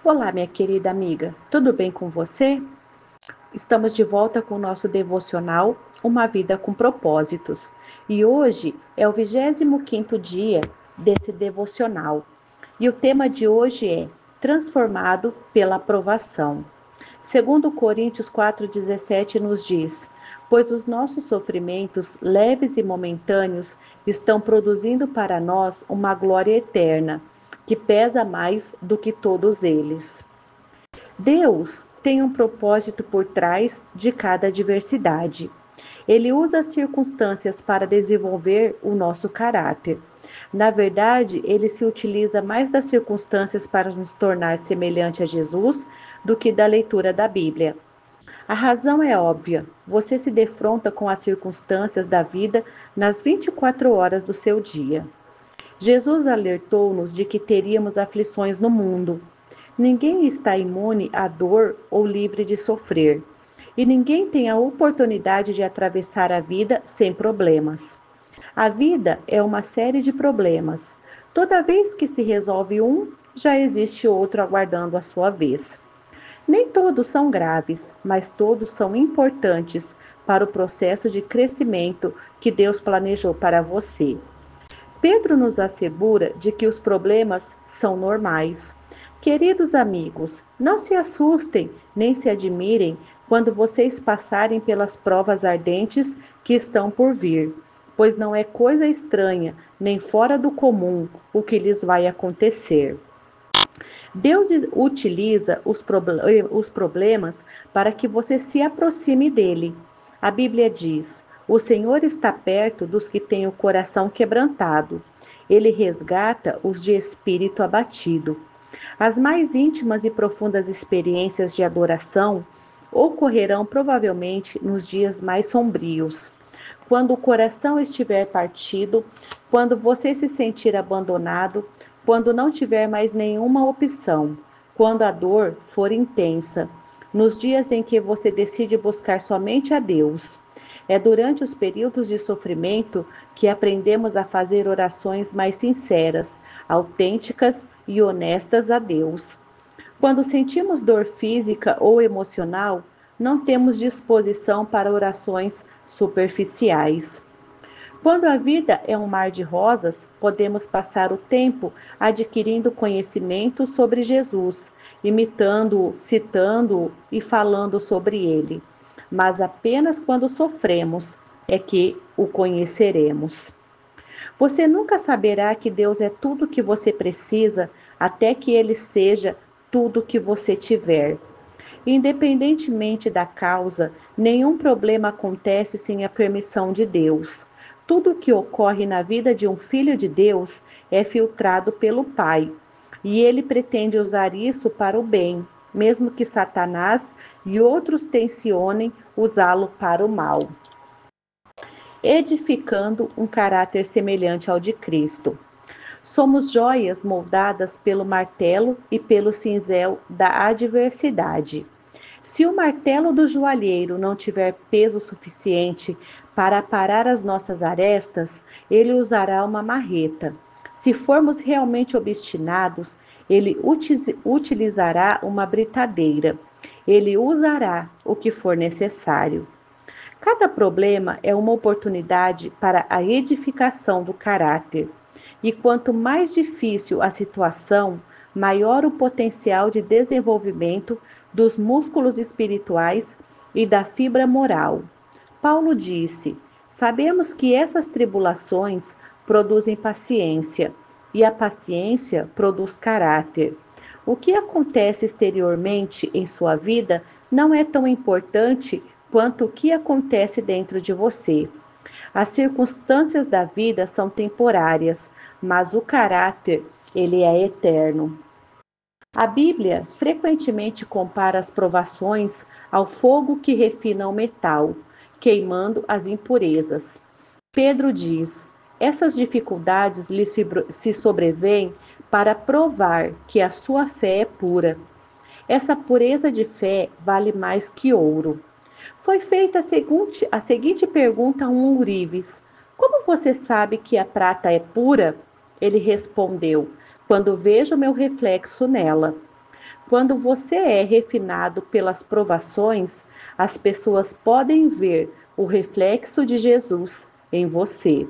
Olá, minha querida amiga, tudo bem com você? Estamos de volta com o nosso devocional Uma Vida com Propósitos. E hoje é o 25º dia desse devocional. E o tema de hoje é Transformado pela Aprovação. Segundo Coríntios 4,17 nos diz: Pois os nossos sofrimentos leves e momentâneos estão produzindo para nós uma glória eterna, que pesa mais do que todos eles. Deus tem um propósito por trás de cada adversidade. Ele usa as circunstâncias para desenvolver o nosso caráter. Na verdade, ele se utiliza mais das circunstâncias para nos tornar semelhante a Jesus do que da leitura da Bíblia. A razão é óbvia: você se defronta com as circunstâncias da vida nas 24 horas do seu dia. Jesus alertou-nos de que teríamos aflições no mundo. Ninguém está imune à dor ou livre de sofrer, e ninguém tem a oportunidade de atravessar a vida sem problemas. A vida é uma série de problemas. Toda vez que se resolve um, já existe outro aguardando a sua vez. Nem todos são graves, mas todos são importantes para o processo de crescimento que Deus planejou para você. Pedro nos assegura de que os problemas são normais. Queridos amigos, não se assustem nem se admirem quando vocês passarem pelas provas ardentes que estão por vir, pois não é coisa estranha nem fora do comum o que lhes vai acontecer. Deus utiliza os problemas para que você se aproxime dele. A Bíblia diz: O Senhor está perto dos que têm o coração quebrantado. Ele resgata os de espírito abatido. As mais íntimas e profundas experiências de adoração ocorrerão provavelmente nos dias mais sombrios. Quando o coração estiver partido, quando você se sentir abandonado, quando não tiver mais nenhuma opção, quando a dor for intensa, nos dias em que você decide buscar somente a Deus. É durante os períodos de sofrimento que aprendemos a fazer orações mais sinceras, autênticas e honestas a Deus. Quando sentimos dor física ou emocional, não temos disposição para orações superficiais. Quando a vida é um mar de rosas, podemos passar o tempo adquirindo conhecimento sobre Jesus, imitando-o, citando-o e falando sobre ele. Mas apenas quando sofremos é que o conheceremos. Você nunca saberá que Deus é tudo o que você precisa até que ele seja tudo o que você tiver. Independentemente da causa, nenhum problema acontece sem a permissão de Deus. Tudo o que ocorre na vida de um filho de Deus é filtrado pelo Pai, e ele pretende usar isso para o bem, mesmo que Satanás e outros tensionem usá-lo para o mal, edificando um caráter semelhante ao de Cristo. Somos joias moldadas pelo martelo e pelo cinzel da adversidade. Se o martelo do joalheiro não tiver peso suficiente para parar as nossas arestas, ele usará uma marreta. Se formos realmente obstinados, ele utilizará uma britadeira. Ele usará o que for necessário. Cada problema é uma oportunidade para a edificação do caráter. E quanto mais difícil a situação, maior o potencial de desenvolvimento dos músculos espirituais e da fibra moral. Paulo disse: Sabemos que essas tribulações produzem paciência, e a paciência produz caráter. O que acontece exteriormente em sua vida não é tão importante quanto o que acontece dentro de você. As circunstâncias da vida são temporárias, mas o caráter, ele é eterno. A Bíblia frequentemente compara as provações ao fogo que refina o metal, queimando as impurezas. Pedro diz: essas dificuldades lhe se sobrevêm para provar que a sua fé é pura. Essa pureza de fé vale mais que ouro. Foi feita a seguinte pergunta a um ourives: Como você sabe que a prata é pura? Ele respondeu: Quando vejo meu reflexo nela. Quando você é refinado pelas provações, as pessoas podem ver o reflexo de Jesus em você.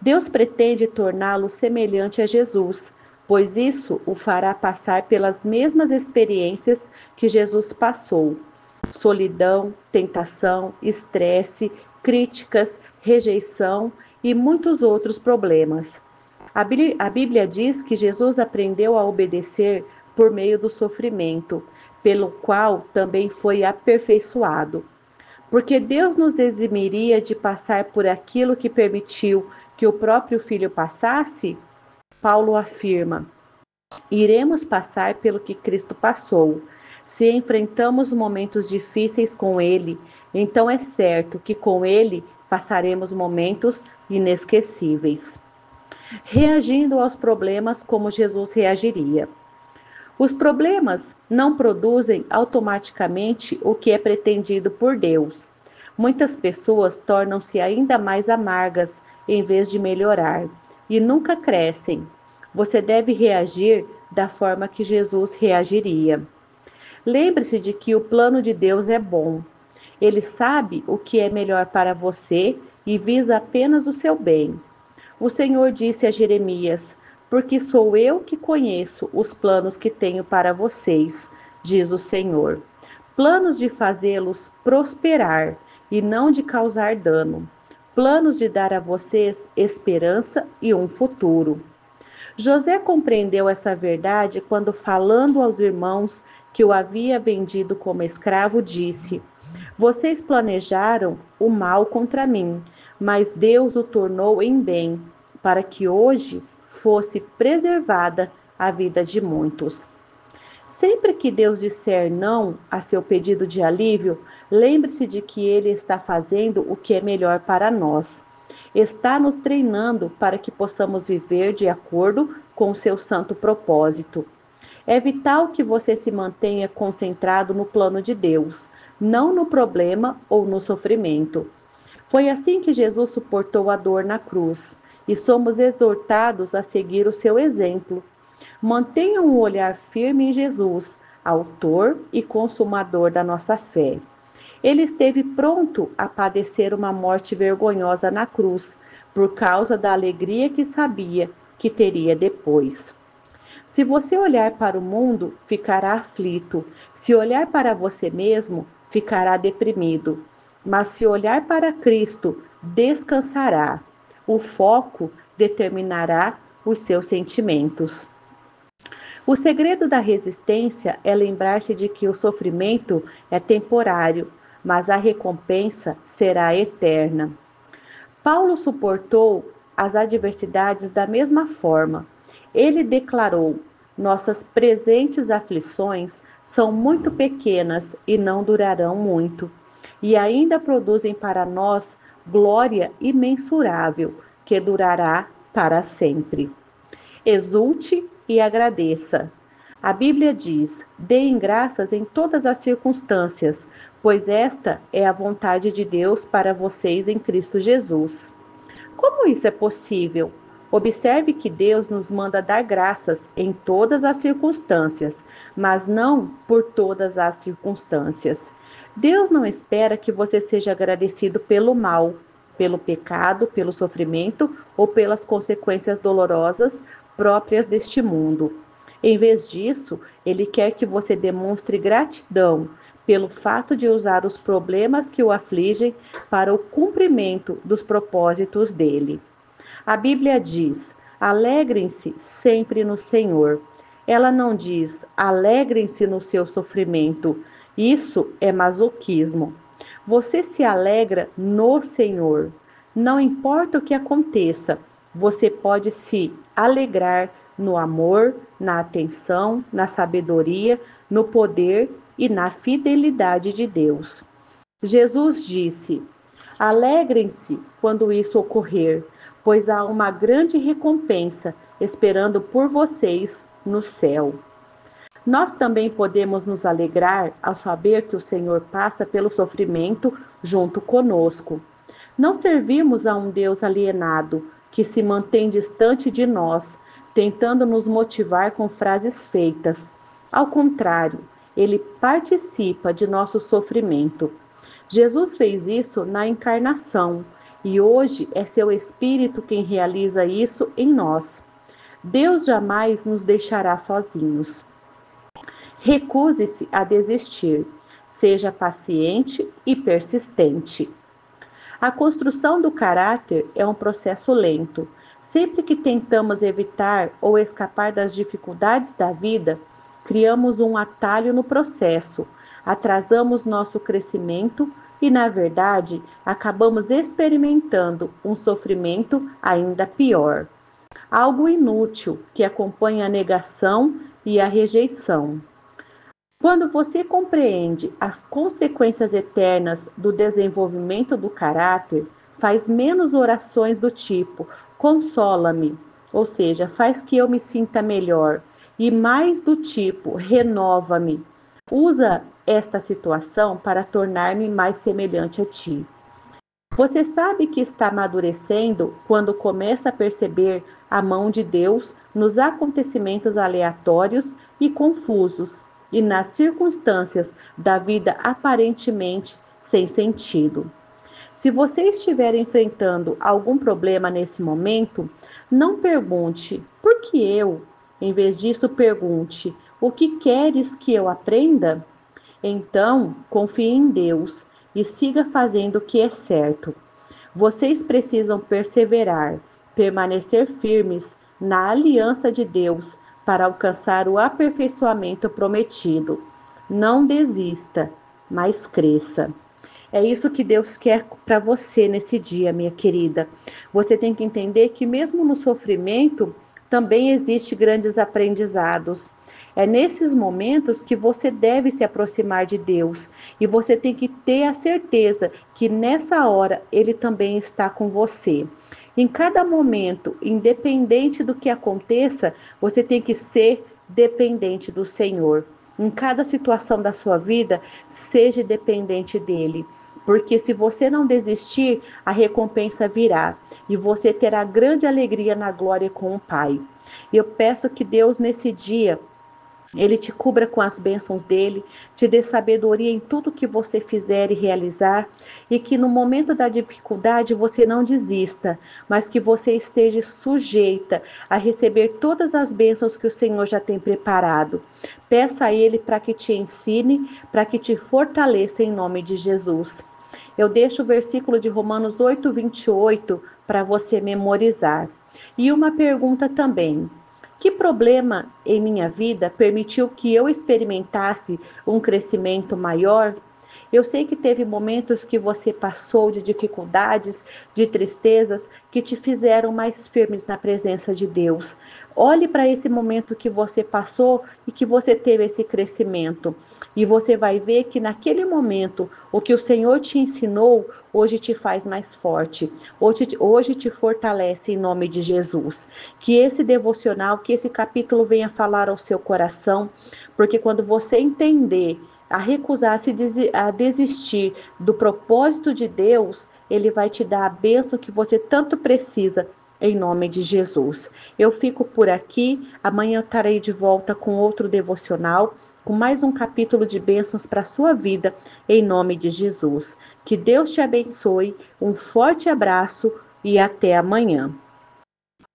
Deus pretende torná-lo semelhante a Jesus, pois isso o fará passar pelas mesmas experiências que Jesus passou: solidão, tentação, estresse, críticas, rejeição e muitos outros problemas. A Bíblia diz que Jesus aprendeu a obedecer por meio do sofrimento, pelo qual também foi aperfeiçoado. Porque Deus nos eximiria de passar por aquilo que permitiu que o próprio Filho passasse? Paulo afirma: iremos passar pelo que Cristo passou. Se enfrentamos momentos difíceis com Ele, então é certo que com Ele passaremos momentos inesquecíveis. Reagindo aos problemas como Jesus reagiria. Os problemas não produzem automaticamente o que é pretendido por Deus. Muitas pessoas tornam-se ainda mais amargas em vez de melhorar e nunca crescem. Você deve reagir da forma que Jesus reagiria. Lembre-se de que o plano de Deus é bom. Ele sabe o que é melhor para você e visa apenas o seu bem. O Senhor disse a Jeremias: porque sou eu que conheço os planos que tenho para vocês, diz o Senhor. Planos de fazê-los prosperar e não de causar dano. Planos de dar a vocês esperança e um futuro. José compreendeu essa verdade quando, falando aos irmãos que o havia vendido como escravo, disse: vocês planejaram o mal contra mim, mas Deus o tornou em bem, para que hoje fosse preservada a vida de muitos. Sempre que Deus disser não a seu pedido de alívio, lembre-se de que Ele está fazendo o que é melhor para nós. Está nos treinando para que possamos viver de acordo com o seu santo propósito. É vital que você se mantenha concentrado no plano de Deus, não no problema ou no sofrimento. Foi assim que Jesus suportou a dor na cruz, e somos exortados a seguir o seu exemplo. Mantenha um olhar firme em Jesus, autor e consumador da nossa fé. Ele esteve pronto a padecer uma morte vergonhosa na cruz, por causa da alegria que sabia que teria depois. Se você olhar para o mundo, ficará aflito. Se olhar para você mesmo, ficará deprimido. Mas se olhar para Cristo, descansará. O foco determinará os seus sentimentos. O segredo da resistência é lembrar-se de que o sofrimento é temporário, mas a recompensa será eterna. Paulo suportou as adversidades da mesma forma. Ele declarou: nossas presentes aflições são muito pequenas e não durarão muito, e ainda produzem para nós glória imensurável, que durará para sempre. Exulte e agradeça. A Bíblia diz: deem graças em todas as circunstâncias, pois esta é a vontade de Deus para vocês em Cristo Jesus. Como isso é possível? Observe que Deus nos manda dar graças em todas as circunstâncias, mas não por todas as circunstâncias. Deus não espera que você seja agradecido pelo mal, pelo pecado, pelo sofrimento ou pelas consequências dolorosas próprias deste mundo. Em vez disso, Ele quer que você demonstre gratidão pelo fato de usar os problemas que o afligem para o cumprimento dos propósitos dele. A Bíblia diz: alegrem-se sempre no Senhor. Ela não diz: alegrem-se no seu sofrimento. Isso é masoquismo. Você se alegra no Senhor. Não importa o que aconteça, você pode se alegrar no amor, na atenção, na sabedoria, no poder e na fidelidade de Deus. Jesus disse: alegrem-se quando isso ocorrer, pois há uma grande recompensa esperando por vocês no céu. Nós também podemos nos alegrar ao saber que o Senhor passa pelo sofrimento junto conosco. Não servimos a um Deus alienado, que se mantém distante de nós, tentando nos motivar com frases feitas. Ao contrário, ele participa de nosso sofrimento. Jesus fez isso na encarnação e hoje é seu Espírito quem realiza isso em nós. Deus jamais nos deixará sozinhos. Recuse-se a desistir. Seja paciente e persistente. A construção do caráter é um processo lento. Sempre que tentamos evitar ou escapar das dificuldades da vida, criamos um atalho no processo, atrasamos nosso crescimento e, na verdade, acabamos experimentando um sofrimento ainda pior. Algo inútil que acompanha a negação e a rejeição. Quando você compreende as consequências eternas do desenvolvimento do caráter, faz menos orações do tipo consola-me, ou seja, faz que eu me sinta melhor, e mais do tipo renova-me. Usa esta situação para tornar-me mais semelhante a ti. Você sabe que está amadurecendo quando começa a perceber a mão de Deus nos acontecimentos aleatórios e confusos e nas circunstâncias da vida aparentemente sem sentido. Se você estiver enfrentando algum problema nesse momento, não pergunte por que eu? Em vez disso, pergunte: o que queres que eu aprenda? Então, confie em Deus e siga fazendo o que é certo. Vocês precisam perseverar, permanecer firmes na aliança de Deus para alcançar o aperfeiçoamento prometido. Não desista, mas cresça. É isso que Deus quer para você nesse dia, minha querida. Você tem que entender que mesmo no sofrimento também existe grandes aprendizados. É nesses momentos que você deve se aproximar de Deus e você tem que ter a certeza que nessa hora Ele também está com você. Em cada momento, independente do que aconteça, você tem que ser dependente do Senhor. Em cada situação da sua vida, seja dependente dele. Porque se você não desistir, a recompensa virá e você terá grande alegria na glória com o Pai. Eu peço que Deus nesse dia Ele te cubra com as bênçãos dele, te dê sabedoria em tudo que você fizer e realizar, e que no momento da dificuldade você não desista, mas que você esteja sujeita a receber todas as bênçãos que o Senhor já tem preparado. Peça a Ele para que te ensine, para que te fortaleça em nome de Jesus. Eu deixo o versículo de Romanos 8:28 para você memorizar. E uma pergunta também. Que problema em minha vida permitiu que eu experimentasse um crescimento maior? Eu sei que teve momentos que você passou de dificuldades, de tristezas, que te fizeram mais firmes na presença de Deus. Olhe para esse momento que você passou e que você teve esse crescimento. E você vai ver que naquele momento, o que o Senhor te ensinou, hoje te faz mais forte. Hoje te fortalece em nome de Jesus. Que esse devocional, que esse capítulo venha falar ao seu coração, porque quando você entender a recusar-se a desistir do propósito de Deus, Ele vai te dar a bênção que você tanto precisa, em nome de Jesus. Eu fico por aqui, amanhã eu estarei de volta com outro devocional, com mais um capítulo de bênçãos para a sua vida, em nome de Jesus. Que Deus te abençoe, um forte abraço e até amanhã.